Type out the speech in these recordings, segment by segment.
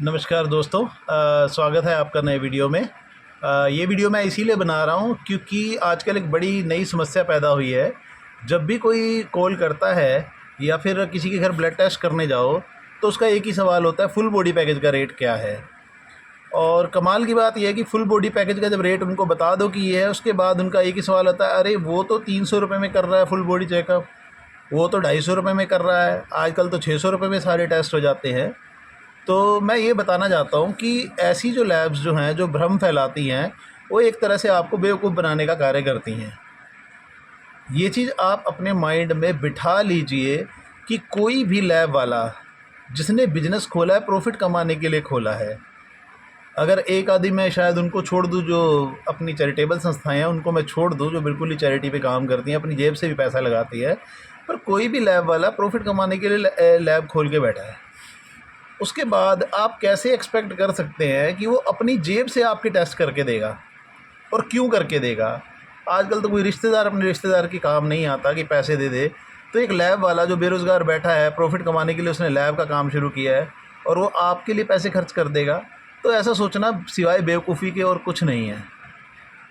नमस्कार दोस्तों, स्वागत है आपका नए वीडियो में। ये वीडियो मैं इसीलिए बना रहा हूँ क्योंकि आजकल एक बड़ी नई समस्या पैदा हुई है। जब भी कोई कॉल करता है या फिर किसी के घर ब्लड टेस्ट करने जाओ तो उसका एक ही सवाल होता है, फुल बॉडी पैकेज का रेट क्या है। और कमाल की बात यह है कि फुल बॉडी पैकेज का जब रेट उनको बता दो कि ये है, उसके बाद उनका एक ही सवाल होता है, अरे वो तो 300 रुपये में कर रहा है फुल बॉडी चेकअप, वो तो 250 रुपये में कर रहा है, आजकल तो 600 रुपये में सारे टेस्ट हो जाते हैं। तो मैं ये बताना चाहता हूँ कि ऐसी जो लैब्स जो हैं, जो भ्रम फैलाती हैं, वो एक तरह से आपको बेवकूफ़ बनाने का कार्य करती हैं। ये चीज़ आप अपने माइंड में बिठा लीजिए कि कोई भी लैब वाला जिसने बिज़नेस खोला है, प्रॉफिट कमाने के लिए खोला है। अगर एक आदि मैं शायद उनको छोड़ दूँ, जो अपनी चैरिटेबल संस्थाएँ हैं उनको मैं छोड़ दूँ, जो बिल्कुल ही चैरिटी पे काम करती हैं, अपनी जेब से भी पैसा लगाती है, पर कोई भी लैब वाला प्रॉफिट कमाने के लिए लैब खोल के बैठा है। उसके बाद आप कैसे एक्सपेक्ट कर सकते हैं कि वो अपनी जेब से आपके टेस्ट करके देगा, और क्यों करके देगा। आजकल तो कोई रिश्तेदार अपने रिश्तेदार की काम नहीं आता कि पैसे दे दे। तो एक लैब वाला जो बेरोज़गार बैठा है, प्रॉफिट कमाने के लिए उसने लैब का काम शुरू किया है और वो आपके लिए पैसे खर्च कर देगा, तो ऐसा सोचना सिवाय बेवकूफ़ी के और कुछ नहीं है।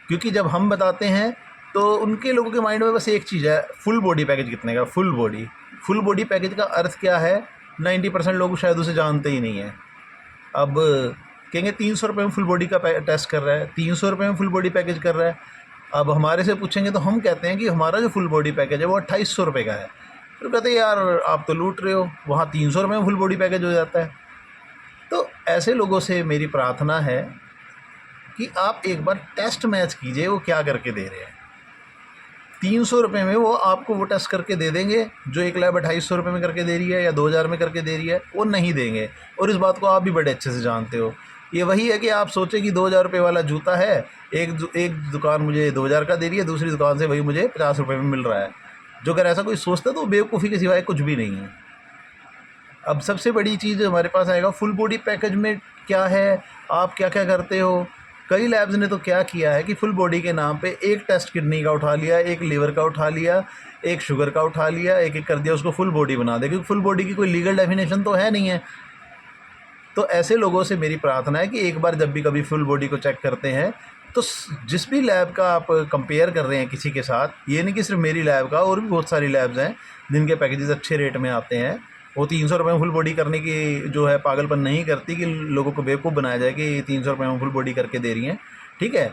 क्योंकि जब हम बताते हैं तो उनके लोगों के माइंड में बस एक चीज़ है, फुल बॉडी पैकेज कितने का। फुल बॉडी पैकेज का अर्थ क्या है, 90% लोग शायद उसे जानते ही नहीं हैं। अब कहेंगे 300 रुपये में फुल बॉडी का टेस्ट कर रहा है, 300 रुपये में फुल बॉडी पैकेज कर रहा है। अब हमारे से पूछेंगे तो हम कहते हैं कि हमारा जो फुल बॉडी पैकेज है वो 2800 रुपये का है। फिर कहते हैं यार आप तो लूट रहे हो, वहाँ 300 रुपये में फुल बॉडी पैकेज हो जाता है। तो ऐसे लोगों से मेरी प्रार्थना है कि आप एक बार टेस्ट मैच कीजिए, वो क्या करके दे रहे हैं। 300 रुपये में वो आपको वो टेस्ट करके दे देंगे जो एक लैब 2800 रुपये में करके दे रही है या 2000 में करके दे रही है, वो नहीं देंगे। और इस बात को आप भी बड़े अच्छे से जानते हो। ये वही है कि आप सोचें कि 2000 रुपये वाला जूता है, एक दुकान मुझे 2000 का दे रही है, दूसरी दुकान से वही मुझे 50 रुपये में मिल रहा है। जो अगर ऐसा कोई सोचता है तो बेवकूफ़ी के सिवाय कुछ भी नहीं है। अब सबसे बड़ी चीज़ हमारे पास आएगा, फुल बॉडी पैकेज में क्या है, आप क्या क्या करते हो। कई लैब्स ने तो क्या किया है कि फुल बॉडी के नाम पे एक टेस्ट किडनी का उठा लिया, एक लीवर का उठा लिया, एक शुगर का उठा लिया, एक एक कर दिया, उसको फुल बॉडी बना दे। क्योंकि फुल बॉडी की कोई लीगल डेफिनेशन तो है नहीं है। तो ऐसे लोगों से मेरी प्रार्थना है कि एक बार जब भी कभी फुल बॉडी को चेक करते हैं तो जिस भी लैब का आप कंपेयर कर रहे हैं किसी के साथ, ये नहीं कि सिर्फ मेरी लैब का, और भी बहुत सारी लैब्स हैं जिनके पैकेजेस अच्छे रेट में आते हैं। वो 300 रुपये में फुल बॉडी करने की जो है पागलपन नहीं करती कि लोगों को बेवकूफ़ बनाया जाए कि 300 रुपये में फुल बॉडी करके दे रही हैं। ठीक है,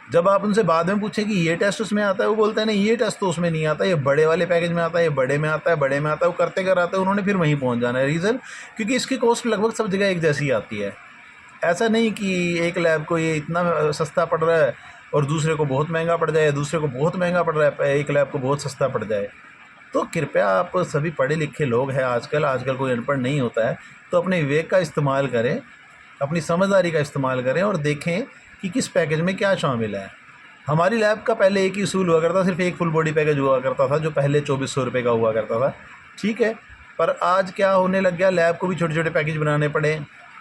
जब आप उनसे बाद में पूछें कि ये टेस्ट उसमें आता है, वो बोलते हैं नहीं ये टेस्ट तो उसमें नहीं आता, ये बड़े वाले पैकेज में आता है, ये बड़े में आता है, बड़े में आता है। वो करते कराते उन्होंने फिर वहीं पहुंच जाना है। रीज़न क्योंकि इसकी कॉस्ट लगभग सब जगह एक जैसी आती है। ऐसा नहीं कि एक लैब को ये इतना सस्ता पड़ रहा है और दूसरे को बहुत महंगा पड़ जाए, दूसरे को बहुत महंगा पड़ रहा है, एक लैब को बहुत सस्ता पड़ जाए। तो कृपया आप सभी पढ़े लिखे लोग हैं, आजकल कोई अनपढ़ नहीं होता है, तो अपने विवेक का इस्तेमाल करें, अपनी समझदारी का इस्तेमाल करें और देखें कि किस पैकेज में क्या शामिल है। हमारी लैब का पहले एक ही उसूल हुआ करता, सिर्फ एक फुल बॉडी पैकेज हुआ करता था जो पहले 2400 रुपये का हुआ करता था। ठीक है, पर आज क्या होने लग गया, लैब को भी छोटे छोटे पैकेज बनाने पड़े,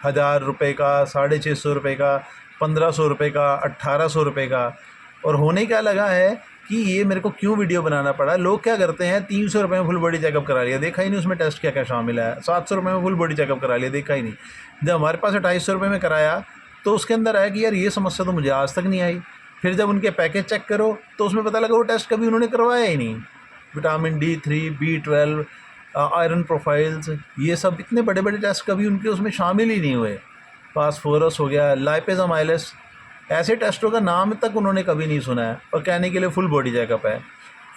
1000 रुपये का, 650 रुपये का, 1500 रुपये का, 1800 रुपये का। और होने क्या लगा है कि ये मेरे को क्यों वीडियो बनाना पड़ा। लोग क्या करते हैं, 300 रुपये में फुल बॉडी चेकअप करा लिया, देखा ही नहीं उसमें टेस्ट क्या क्या शामिल है। 700 रुपये में फुल बॉडी चेकअप करा लिया, देखा ही नहीं। जब हमारे पास 250 रुपये में कराया तो उसके अंदर आया कि यार ये समस्या तो मुझे आज तक नहीं आई। फिर जब उनके पैकेज चेक करो तो उसमें पता लगा वो टेस्ट कभी उन्होंने करवाया ही नहीं। Vitamin D3, B12, iron profiles, ये सब इतने बड़े बड़े टेस्ट कभी उनके उसमें शामिल ही नहीं हुए। फास्फोरस हो गया, लाइपेज अमाइलेस, ऐसे टेस्टों का नाम तक उन्होंने कभी नहीं सुना है, और कहने के लिए फुल बॉडी चेकअप है।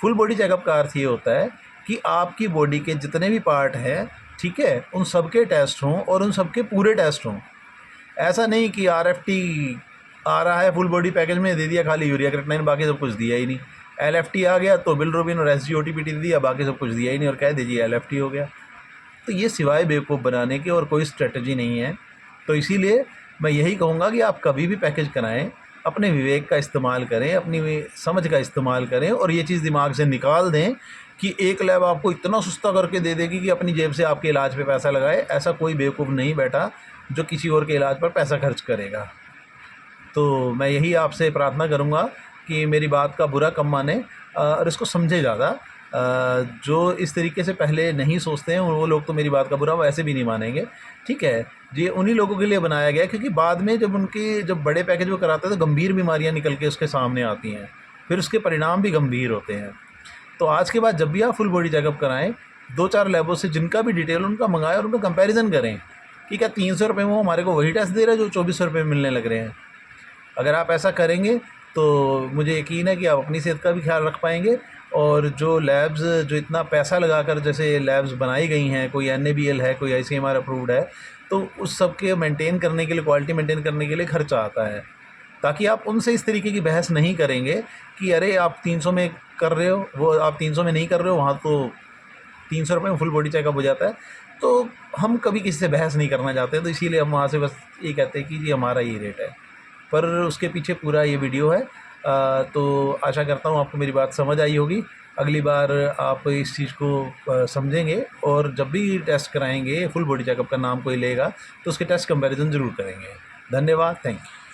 फुल बॉडी चेकअप का अर्थ ये होता है कि आपकी बॉडी के जितने भी पार्ट हैं, ठीक है, उन सब के टेस्ट हों और उन सब के पूरे टेस्ट हों। ऐसा नहीं कि RFT आ रहा है फुल बॉडी पैकेज में, दे दिया खाली यूरिया क्रेटिनाइन, बाकी सब कुछ दिया ही नहीं। LFT आ गया तो बिलिरुबिन और SGOT-PT दे दिया, बाकी सब कुछ दिया ही नहीं और कह दीजिए LFT हो गया। तो ये सिवाय बेवकूफ़ बनाने की और कोई स्ट्रेटजी नहीं है। तो इसीलिए मैं यही कहूँगा कि आप कभी भी पैकेज कराएं, अपने विवेक का इस्तेमाल करें, अपनी समझ का इस्तेमाल करें, और ये चीज़ दिमाग से निकाल दें कि एक लैब आपको इतना सस्ता करके दे देगी कि अपनी जेब से आपके इलाज पे पैसा लगाए। ऐसा कोई बेवकूफ़ नहीं बैठा जो किसी और के इलाज पर पैसा खर्च करेगा। तो मैं यही आपसे प्रार्थना करूँगा कि मेरी बात का बुरा कम माने और इसको समझे ज़्यादा। जो इस तरीके से पहले नहीं सोचते हैं वो लोग तो मेरी बात का बुरा वैसे भी नहीं मानेंगे। ठीक है, ये उन्हीं लोगों के लिए बनाया गया है, क्योंकि बाद में जब बड़े पैकेज वो कराते हैं तो गंभीर बीमारियां निकल के उसके सामने आती हैं, फिर उसके परिणाम भी गंभीर होते हैं। तो आज के बाद जब भी आप फुल बॉडी चेकअप कराएं, 2-4 लैबों से जिनका भी डिटेल उनका मंगाएं और उनका कंपैरिजन करें कि क्या 300 रुपये में वो हमारे को वही टेस्ट दे रहा है जो 2400 रुपये में मिलने लग रहे हैं। अगर आप ऐसा करेंगे तो मुझे यकीन है कि आप अपनी सेहत का भी ख्याल रख पाएंगे, और जो लैब्स जो इतना पैसा लगाकर जैसे लैब्स बनाई गई हैं, कोई NABL है, कोई ICMR अप्रूव्ड है, तो उस सब के मेंटेन करने के लिए, क्वालिटी मेंटेन करने के लिए खर्चा आता है। ताकि आप उनसे इस तरीके की बहस नहीं करेंगे कि अरे आप 300 में कर रहे हो, वो आप 300 में नहीं कर रहे हो, वहाँ तो 300 रुपये में फुल बॉडी चेकअप हो जाता है। तो हम कभी किसी से बहस नहीं करना चाहते, तो इसीलिए हम वहाँ से बस ये कहते हैं कि जी हमारा ये रेट है, पर उसके पीछे पूरा ये वीडियो है। तो आशा करता हूँ आपको मेरी बात समझ आई होगी। अगली बार आप इस चीज़ को समझेंगे, और जब भी टेस्ट कराएंगे फुल बॉडी चेकअप का नाम कोई लेगा तो उसके टेस्ट कंपैरिजन ज़रूर करेंगे। धन्यवाद, थैंक यू।